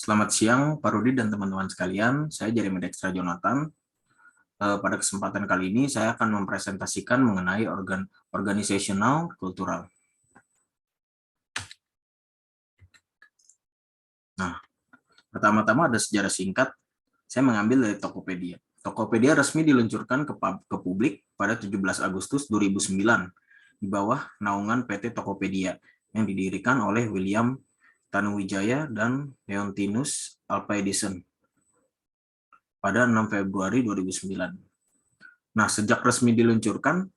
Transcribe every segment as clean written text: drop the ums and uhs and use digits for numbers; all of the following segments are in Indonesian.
Selamat siang, Pak Rudi dan teman-teman sekalian. Saya Jeremy Dextra Jonathan. Pada kesempatan kali ini, saya akan mempresentasikan mengenai organizational kultural. Nah, pertama-tama ada sejarah singkat. Saya mengambil dari Tokopedia. Tokopedia resmi diluncurkan ke publik pada 17 Agustus 2009 di bawah naungan PT Tokopedia yang didirikan oleh William Tanuwijaya dan Leontinus Alpaidison pada 6 Februari 2009. Nah, sejak resmi diluncurkan,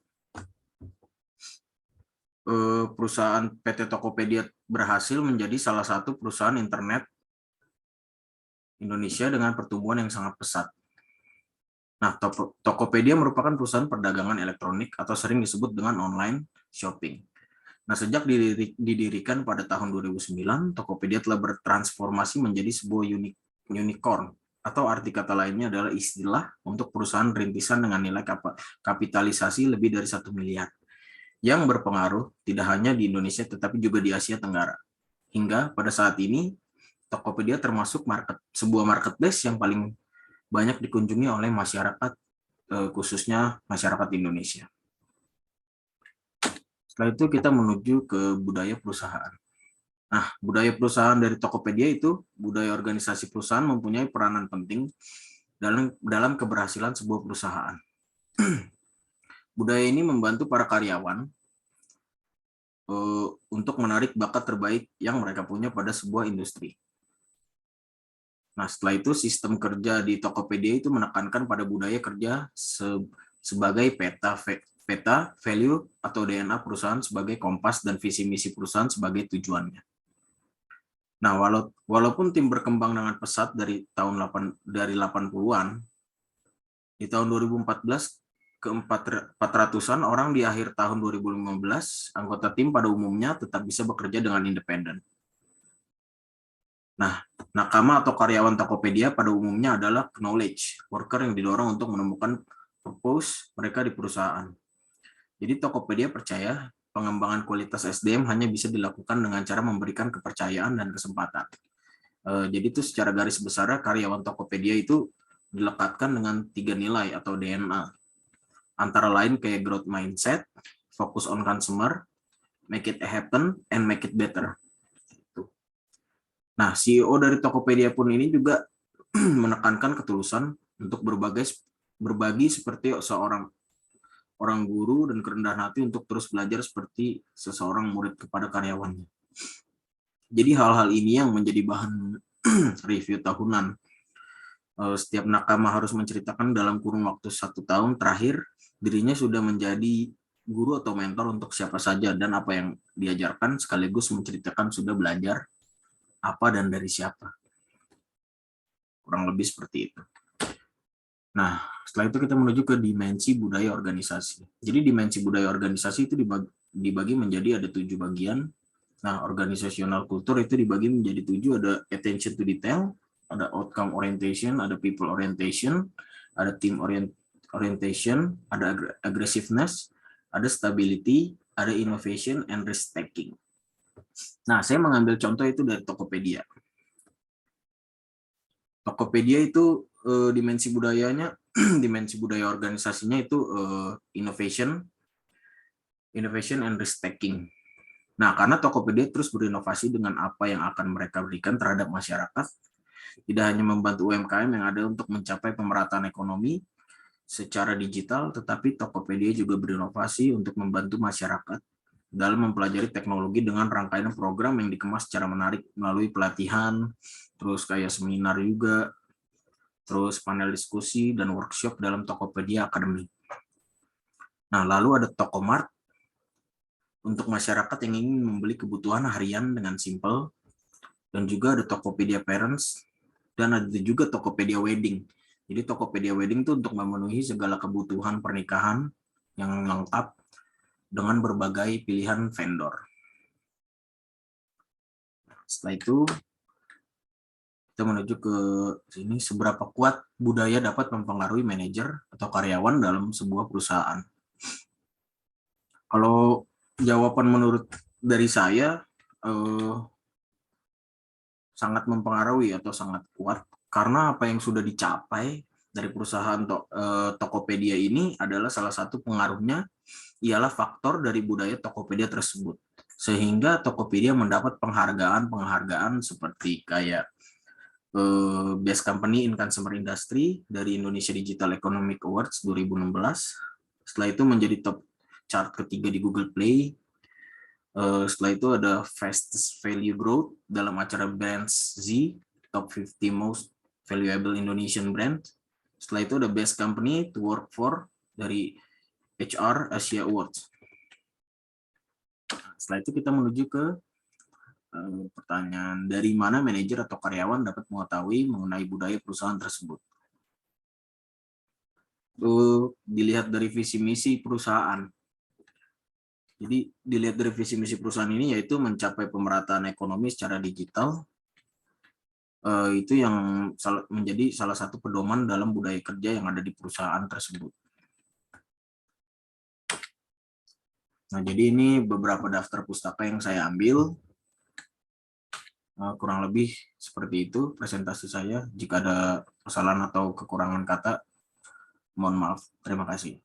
perusahaan PT Tokopedia berhasil menjadi salah satu perusahaan internet Indonesia dengan pertumbuhan yang sangat pesat. Nah, Tokopedia merupakan perusahaan perdagangan elektronik atau sering disebut dengan online shopping. Nah, sejak didirikan pada tahun 2009, Tokopedia telah bertransformasi menjadi sebuah unicorn, atau arti kata lainnya adalah istilah untuk perusahaan rintisan dengan nilai kapitalisasi lebih dari 1 miliar, yang berpengaruh tidak hanya di Indonesia tetapi juga di Asia Tenggara. Hingga pada saat ini, Tokopedia termasuk sebuah marketplace yang paling banyak dikunjungi oleh masyarakat, khususnya masyarakat Indonesia. Setelah itu kita menuju ke budaya perusahaan. Nah, budaya perusahaan dari Tokopedia itu, budaya organisasi perusahaan mempunyai peranan penting dalam keberhasilan sebuah perusahaan. Budaya ini membantu para karyawan untuk menarik bakat terbaik yang mereka punya pada sebuah industri. Nah, setelah itu sistem kerja di Tokopedia itu menekankan pada budaya kerja sebagai peta, value, atau DNA perusahaan sebagai kompas dan visi misi perusahaan sebagai tujuannya. Nah, walaupun tim berkembang dengan pesat dari 80-an, di tahun 2014 ke 400-an orang di akhir tahun 2015, anggota tim pada umumnya tetap bisa bekerja dengan independen. Nah, nakama atau karyawan Tokopedia pada umumnya adalah knowledge worker yang didorong untuk menemukan purpose mereka di perusahaan. Jadi Tokopedia percaya pengembangan kualitas SDM hanya bisa dilakukan dengan cara memberikan kepercayaan dan kesempatan. Jadi itu secara garis besar karyawan Tokopedia itu dilekatkan dengan 3 nilai atau DNA. Antara lain kayak growth mindset, focus on consumer, make it happen, and make it better. Nah, CEO dari Tokopedia pun ini juga menekankan ketulusan untuk berbagi seperti seorang guru dan kerendahan hati untuk terus belajar seperti seseorang murid kepada karyawannya. Jadi hal-hal ini yang menjadi bahan review tahunan. Setiap nakama harus menceritakan dalam kurun waktu 1 tahun terakhir dirinya sudah menjadi guru atau mentor untuk siapa saja dan apa yang diajarkan, sekaligus menceritakan sudah belajar apa dan dari siapa. Kurang lebih seperti itu. Nah, setelah itu kita menuju ke dimensi budaya organisasi. Jadi dimensi budaya organisasi itu dibagi menjadi ada 7 bagian. Nah, organizational culture itu dibagi menjadi 7, ada attention to detail, ada outcome orientation, ada people orientation, ada team orientation, ada aggressiveness, ada stability, ada innovation, and risk taking. Nah, saya mengambil contoh itu dari Tokopedia. Tokopedia itu dimensi budayanya, dimensi budaya organisasinya itu innovation and risk taking. Nah, karena Tokopedia terus berinovasi dengan apa yang akan mereka berikan terhadap masyarakat, tidak hanya membantu UMKM yang ada untuk mencapai pemerataan ekonomi secara digital, tetapi Tokopedia juga berinovasi untuk membantu masyarakat dalam mempelajari teknologi dengan rangkaian program yang dikemas secara menarik melalui pelatihan, terus kayak seminar juga, terus panel diskusi dan workshop dalam Tokopedia Academy. Nah, lalu ada Tokomart untuk masyarakat yang ingin membeli kebutuhan harian dengan simple, dan juga ada Tokopedia Parents, dan ada juga Tokopedia Wedding. Jadi Tokopedia Wedding itu untuk memenuhi segala kebutuhan pernikahan yang lengkap dengan berbagai pilihan vendor. Setelah itu kita menuju ke sini, seberapa kuat budaya dapat mempengaruhi manajer atau karyawan dalam sebuah perusahaan. Kalau jawaban menurut dari saya, sangat mempengaruhi atau sangat kuat karena apa yang sudah dicapai dari perusahaan Tokopedia ini adalah salah satu pengaruhnya ialah faktor dari budaya Tokopedia tersebut. Sehingga Tokopedia mendapat penghargaan seperti kayak Best Company in Consumer Industry dari Indonesia Digital Economic Awards 2016. Setelah itu menjadi top chart ketiga di Google Play. Setelah itu ada Fastest Value Growth dalam acara Brands Z, Top 50 Most Valuable Indonesian Brand. Setelah itu ada Best Company to Work For dari HR Asia Awards. Setelah itu kita menuju ke pertanyaan, dari mana manajer atau karyawan dapat mengetahui mengenai budaya perusahaan tersebut? Dilihat dari visi misi perusahaan. Jadi dilihat dari visi misi perusahaan ini yaitu mencapai pemerataan ekonomi secara digital. Itu yang menjadi salah satu pedoman dalam budaya kerja yang ada di perusahaan tersebut. Nah, jadi ini beberapa daftar pustaka yang saya ambil. Kurang lebih seperti itu presentasi saya. Jika ada kesalahan atau kekurangan kata, mohon maaf. Terima kasih.